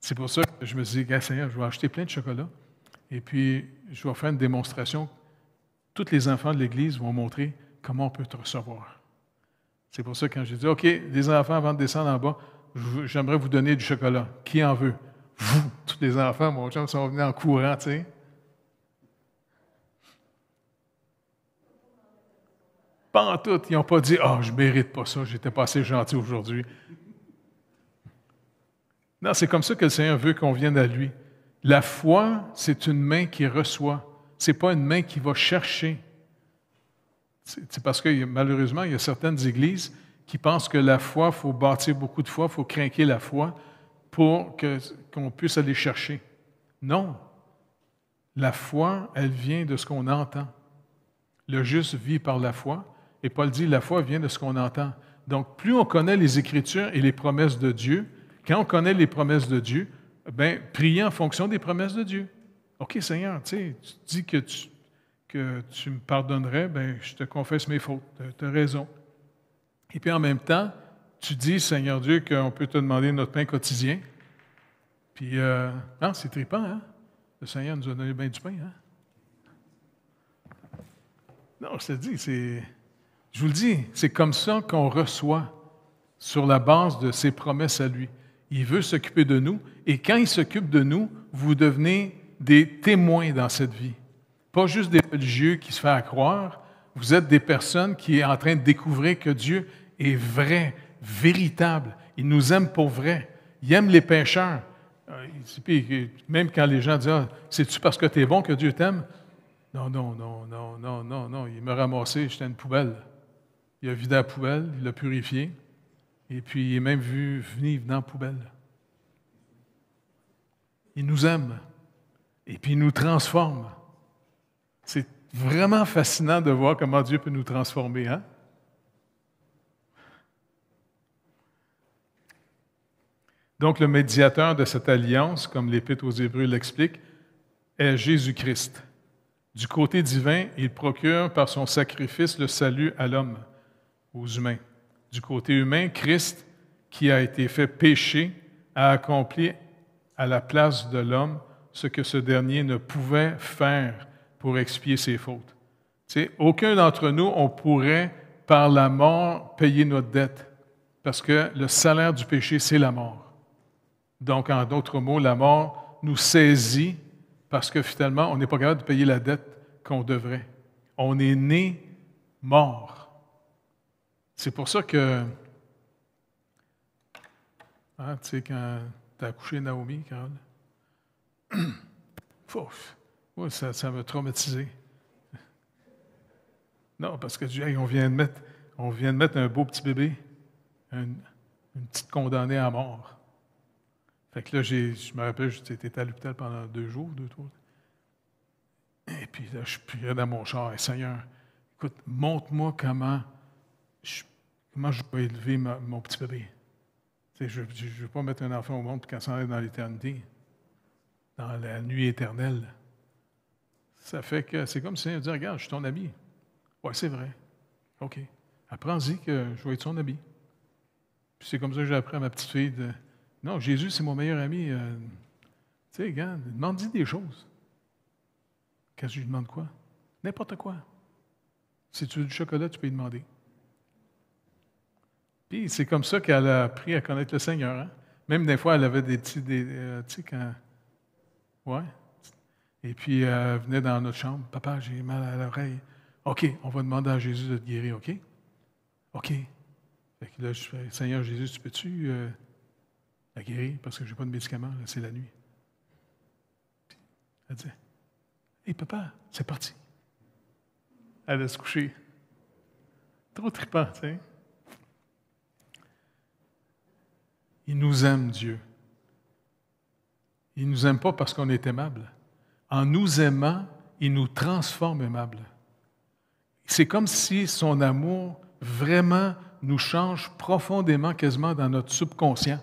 C'est pour ça que je me dis, Seigneur, je vais acheter plein de chocolat et puis je vais faire une démonstration. Tous les enfants de l'Église vont montrer comment on peut te recevoir. C'est pour ça que quand j'ai dit, OK, les enfants, avant de descendre en bas, j'aimerais vous donner du chocolat. Qui en veut? Vous, tous les enfants, mon chum, sont venus en courant, tu sais. Pas en tout, ils n'ont pas dit, « Ah, je ne mérite pas ça, j'étais pas assez gentil aujourd'hui. » Non, c'est comme ça que le Seigneur veut qu'on vienne à lui. La foi, c'est une main qui reçoit. Ce n'est pas une main qui va chercher. C'est parce que malheureusement, il y a certaines églises qui pensent que la foi, il faut bâtir beaucoup de foi, il faut craquer la foi pour qu'on puisse aller chercher. Non. La foi, elle vient de ce qu'on entend. Le juste vit par la foi. Et Paul dit, la foi vient de ce qu'on entend. Donc, plus on connaît les Écritures et les promesses de Dieu, quand on connaît les promesses de Dieu, bien, priez en fonction des promesses de Dieu. OK, Seigneur, tu sais, tu dis que tu me pardonnerais, bien, je te confesse mes fautes. Tu as raison. Et puis en même temps, tu dis, Seigneur Dieu, qu'on peut te demander notre pain quotidien. Puis, c'est trippant, hein? Le Seigneur nous a donné bien du pain, hein? Non, je te dis, je vous le dis, c'est comme ça qu'on reçoit sur la base de ses promesses à lui. Il veut s'occuper de nous, et quand il s'occupe de nous, vous devenez des témoins dans cette vie. Pas juste des religieux qui se font croire, vous êtes des personnes qui sont en train de découvrir que Dieu est vrai, véritable. Il nous aime pour vrai. Il aime les pécheurs. Même quand les gens disent « Ah, c'est-tu parce que tu es bon que Dieu t'aime? » Non. Il m'a ramassé, j'étais une poubelle. Il a vidé la poubelle, il l'a purifié. Et puis, il est même venir dans la poubelle. Il nous aime. Et puis, il nous transforme. C'est vraiment fascinant de voir comment Dieu peut nous transformer, hein? Donc, le médiateur de cette alliance, comme l'Épître aux Hébreux l'explique, est Jésus-Christ. Du côté divin, il procure par son sacrifice le salut à l'homme, aux humains. Du côté humain, Christ, qui a été fait péché, a accompli à la place de l'homme ce que ce dernier ne pouvait faire pour expier ses fautes. Tu sais, aucun d'entre nous, on pourrait, par la mort, payer notre dette, parce que le salaire du péché, c'est la mort. Donc, en d'autres mots, la mort nous saisit parce que finalement, on n'est pas capable de payer la dette qu'on devrait. On est né mort. C'est pour ça que, tu sais, quand tu as accouché Naomi, Carole, ouais, ça m'a traumatisé. Non, parce que hey, on vient de mettre un beau petit bébé, une petite condamnée à mort. Fait que là, je me rappelle, j'étais à l'hôpital pendant 2 jours, 3. Et puis là, je priais dans mon char. Et Seigneur, écoute, montre-moi comment je vais élever mon petit bébé. Tu sais, je ne veux pas mettre un enfant au monde puis qu'elle s'en aille dans l'éternité, dans la nuit éternelle. Ça fait que c'est comme si on dit, regarde, je suis ton ami. Oui, c'est vrai. OK. Apprends-y que je vais être son ami. Puis c'est comme ça que j'ai appris à ma petite fille de non, Jésus, c'est mon meilleur ami. Tu sais, regarde, demande-y des choses. Qu'est-ce que je lui demande quoi? N'importe quoi. Si tu veux du chocolat, tu peux lui demander. Puis c'est comme ça qu'elle a appris à connaître le Seigneur. Hein? Même des fois, elle avait des petits... tu sais, quand... Ouais. Et puis, elle venait dans notre chambre. « Papa, j'ai mal à l'oreille. » « OK, on va demander à Jésus de te guérir, OK? OK. Fait que là, je fais, « Seigneur Jésus, tu peux-tu la guérir? Parce que je n'ai pas de médicaments, là, c'est la nuit. » Puis, elle dit, « Hé, papa, c'est parti. » Elle allait se coucher. Trop trippant, tu sais. Il nous aime, Dieu. Il ne nous aime pas parce qu'on est aimable. En nous aimant, il nous transforme aimables. C'est comme si son amour vraiment nous change profondément, quasiment dans notre subconscient.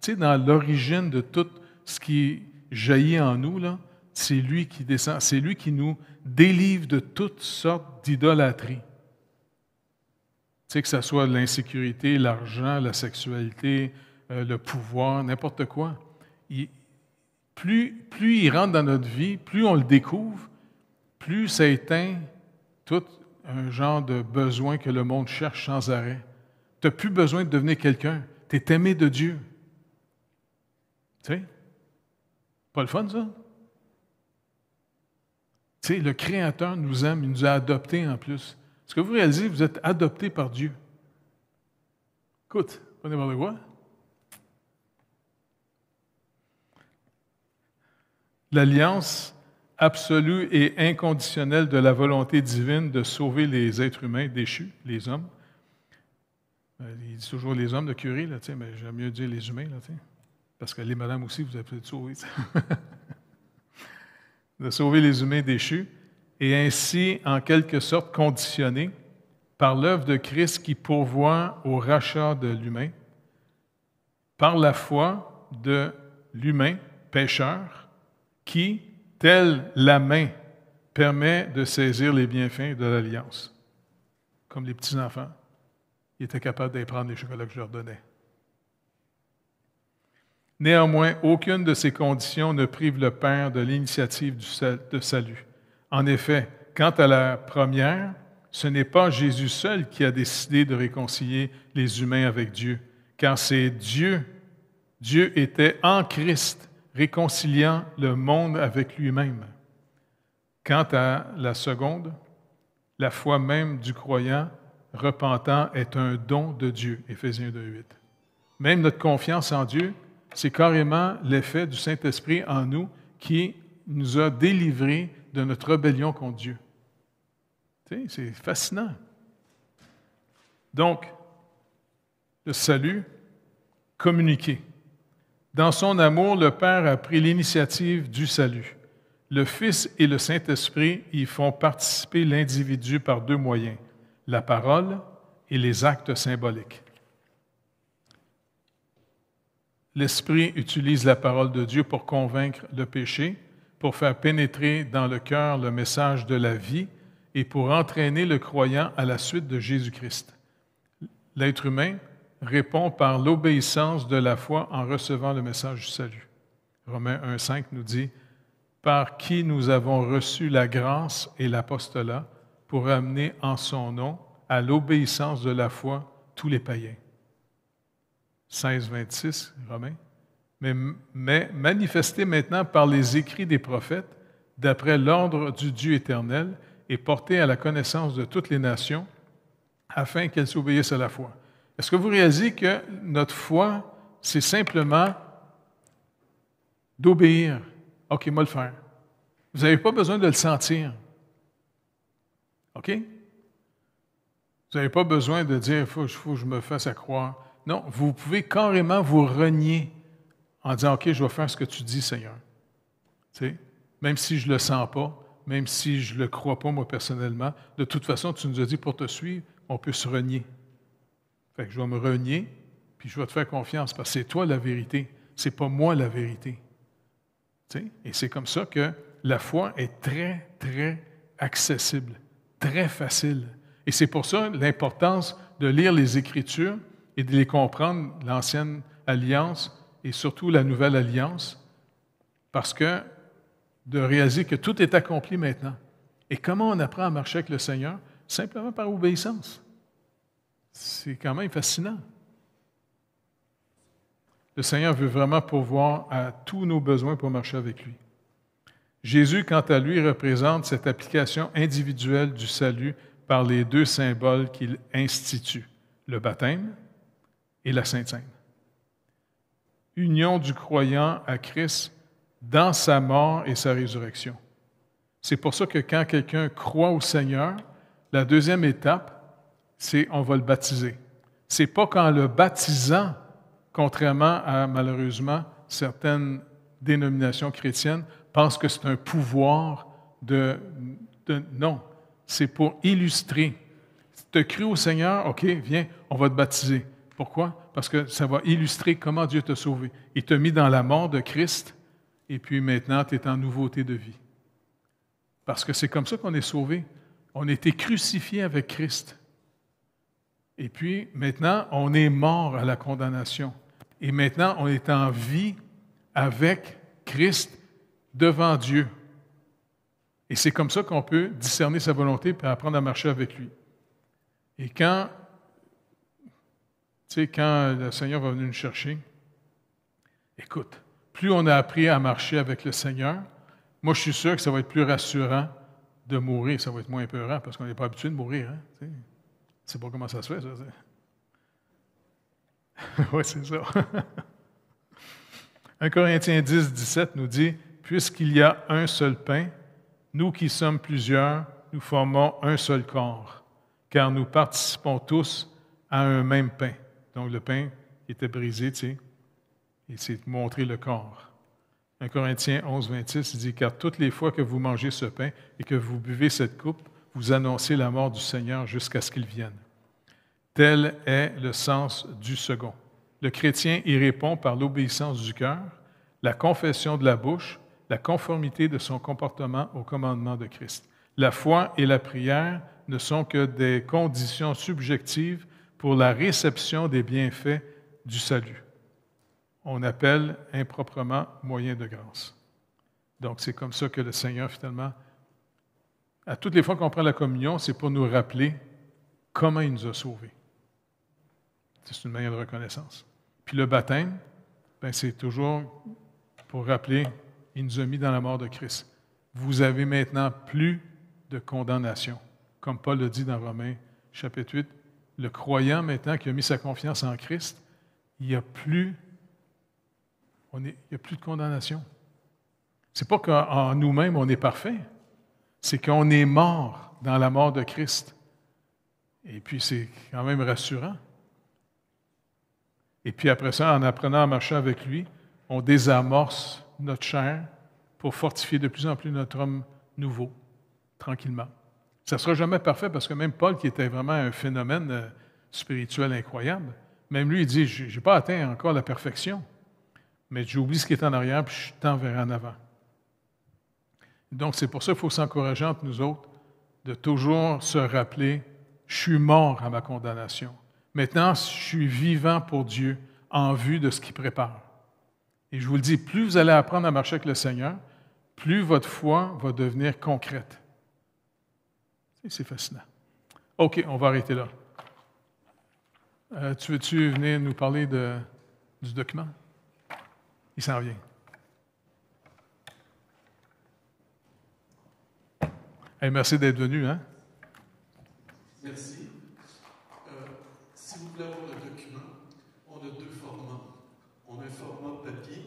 Tu sais, dans l'origine de tout ce qui jaillit en nous, là, c'est lui qui descend, c'est lui qui nous délivre de toutes sortes d'idolâtries. Tu sais, que ce soit l'insécurité, l'argent, la sexualité, le pouvoir, n'importe quoi. Plus il rentre dans notre vie, plus on le découvre, plus ça éteint tout un genre de besoin que le monde cherche sans arrêt. Tu n'as plus besoin de devenir quelqu'un. Tu es aimé de Dieu. Tu sais? Pas le fun, ça? Tu sais, le Créateur nous aime, il nous a adoptés en plus. Est-ce que vous réalisez, vous êtes adoptés par Dieu? Écoute, pas n'importe quoi. L'alliance absolue et inconditionnelle de la volonté divine de sauver les êtres humains déchus, les hommes. Il dit toujours les hommes, le curé, là, mais j'aime mieux dire les humains, là, parce que les madames aussi, vous avez peut-être sauvé. De sauver les humains déchus, et ainsi, en quelque sorte, conditionnés par l'œuvre de Christ qui pourvoit au rachat de l'humain, par la foi de l'humain pécheur, qui, telle la main, permet de saisir les bienfaits de l'alliance. Comme les petits-enfants, ils étaient capables d'aller prendre les chocolats que je leur donnais. Néanmoins, aucune de ces conditions ne prive le Père de l'initiative de salut. En effet, quant à la première, ce n'est pas Jésus seul qui a décidé de réconcilier les humains avec Dieu, car c'est Dieu. Dieu était en Christ, réconciliant le monde avec lui-même. Quant à la seconde, la foi même du croyant repentant est un don de Dieu, Éphésiens 2:8. Même notre confiance en Dieu, c'est carrément l'effet du Saint-Esprit en nous qui nous a délivrés de notre rébellion contre Dieu. Tu sais, c'est fascinant. Donc, le salut communiqué. Dans son amour, le Père a pris l'initiative du salut. Le Fils et le Saint-Esprit y font participer l'individu par 2 moyens, la parole et les actes symboliques. L'Esprit utilise la parole de Dieu pour convaincre le péché, pour faire pénétrer dans le cœur le message de la vie et pour entraîner le croyant à la suite de Jésus-Christ. L'être humain répond par l'obéissance de la foi en recevant le message du salut. Romains 1,5 nous dit « Par qui nous avons reçu la grâce et l'apostolat pour amener en son nom à l'obéissance de la foi tous les païens. » 16, 26, Romains. Mais manifesté maintenant par les écrits des prophètes, d'après l'ordre du Dieu éternel, et porté à la connaissance de toutes les nations, afin qu'elles s'obéissent à la foi. Est-ce que vous réalisez que notre foi, c'est simplement d'obéir? OK, moi le faire. Vous n'avez pas besoin de le sentir. OK? Vous n'avez pas besoin de dire, il faut que je me fasse à croire. Non, vous pouvez carrément vous renier en disant, OK, je vais faire ce que tu dis, Seigneur. Tu sais, même si je ne le sens pas, même si je ne le crois pas, moi, personnellement, de toute façon, tu nous as dit, pour te suivre, on peut se renier. Fait que je vais me renier, puis je vais te faire confiance, parce que c'est toi la vérité, c'est pas moi la vérité. Tu sais? Et c'est comme ça que la foi est très, très accessible, très facile. Et c'est pour ça l'importance de lire les Écritures et de les comprendre, l'Ancienne Alliance et surtout la Nouvelle Alliance, parce que de réaliser que tout est accompli maintenant. Et comment on apprend à marcher avec le Seigneur? Simplement par obéissance. C'est quand même fascinant. Le Seigneur veut vraiment pourvoir à tous nos besoins pour marcher avec lui. Jésus, quant à lui, représente cette application individuelle du salut par les deux symboles qu'il institue, le baptême et la Sainte Seine. Union du croyant à Christ dans sa mort et sa résurrection. C'est pour ça que quand quelqu'un croit au Seigneur, la deuxième étape, c'est on va le baptiser. C'est pas qu'en le baptisant, contrairement à, malheureusement, certaines dénominations chrétiennes, pensent que c'est un pouvoir non, c'est pour illustrer. Si tu as cru au Seigneur, OK, viens, on va te baptiser. Pourquoi? Parce que ça va illustrer comment Dieu t'a sauvé. Il t'a mis dans la mort de Christ, et puis maintenant, tu es en nouveauté de vie. Parce que c'est comme ça qu'on est sauvé. On a été crucifié avec Christ. Et puis, maintenant, on est mort à la condamnation. Et maintenant, on est en vie avec Christ devant Dieu. Et c'est comme ça qu'on peut discerner sa volonté et apprendre à marcher avec lui. Et quand le Seigneur va venir nous chercher, écoute, plus on a appris à marcher avec le Seigneur, moi je suis sûr que ça va être plus rassurant de mourir, ça va être moins épeurant parce qu'on n'est pas habitué de mourir. Hein? Tu sais pas comment ça se fait, ça. Oui, c'est ça. 1 Corinthiens 10, 17 nous dit « Puisqu'il y a un seul pain, nous qui sommes plusieurs, nous formons un seul corps, car nous participons tous à un même pain. » Donc, le pain était brisé, tu sais, et c'est montrer le corps. 1 Corinthiens 11, 26, il dit « Car toutes les fois que vous mangez ce pain et que vous buvez cette coupe, vous annoncez la mort du Seigneur jusqu'à ce qu'il vienne. » Tel est le sens du second. Le chrétien y répond par l'obéissance du cœur, la confession de la bouche, la conformité de son comportement au commandement de Christ. La foi et la prière ne sont que des conditions subjectives pour la réception des bienfaits du salut. On appelle improprement moyen de grâce. Donc, c'est comme ça que le Seigneur, finalement, à toutes les fois qu'on prend la communion, c'est pour nous rappeler comment il nous a sauvés. C'est une manière de reconnaissance. Puis le baptême, c'est toujours pour rappeler, il nous a mis dans la mort de Christ. Vous avez maintenant plus de condamnation. Comme Paul le dit dans Romains, chapitre 8, le croyant maintenant qui a mis sa confiance en Christ, il n'y a plus de condamnation. C'est pas qu'en nous-mêmes on est parfait, c'est qu'on est mort dans la mort de Christ. Et puis c'est quand même rassurant. Et puis après ça, en apprenant à marcher avec lui, on désamorce notre chair pour fortifier de plus en plus notre homme nouveau, tranquillement. Ça ne sera jamais parfait parce que même Paul, qui était vraiment un phénomène spirituel incroyable, même lui, il dit, je n'ai pas atteint encore la perfection, mais j'oublie ce qui est en arrière puis je tends vers en avant. Donc, c'est pour ça qu'il faut s'encourager entre nous autres de toujours se rappeler, je suis mort à ma condamnation. Maintenant, je suis vivant pour Dieu en vue de ce qu'il prépare. Et je vous le dis, plus vous allez apprendre à marcher avec le Seigneur, plus votre foi va devenir concrète. C'est fascinant. OK, on va arrêter là. Tu veux-tu venir nous parler du document? Il s'en vient. Hey, merci d'être venu, hein? Merci. Si vous voulez avoir le document, on a deux formats. On a un format papier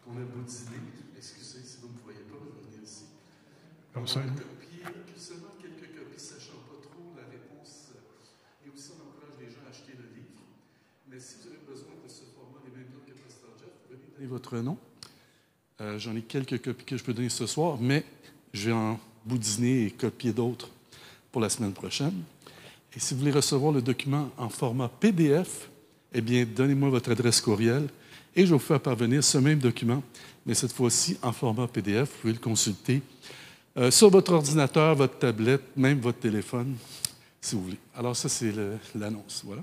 qu'on a boudiné. Excusez si vous ne me voyez pas, je vais venir ici. Comme ça. Copier seulement quelques copies, sachant pas trop la réponse. Et aussi, on encourage les gens à acheter le livre. Mais si vous avez besoin de ce format, les mêmes noms que Pasteur Jeff, vous venez donner votre nom. J'en ai quelques copies que je peux donner ce soir, mais je vais en boudiner et copier d'autres pour la semaine prochaine. Et si vous voulez recevoir le document en format PDF, eh bien, donnez-moi votre adresse courriel et je vais vous faire parvenir ce même document, mais cette fois-ci en format PDF. Vous pouvez le consulter sur votre ordinateur, votre tablette, même votre téléphone, si vous voulez. Alors ça, c'est l'annonce. Voilà.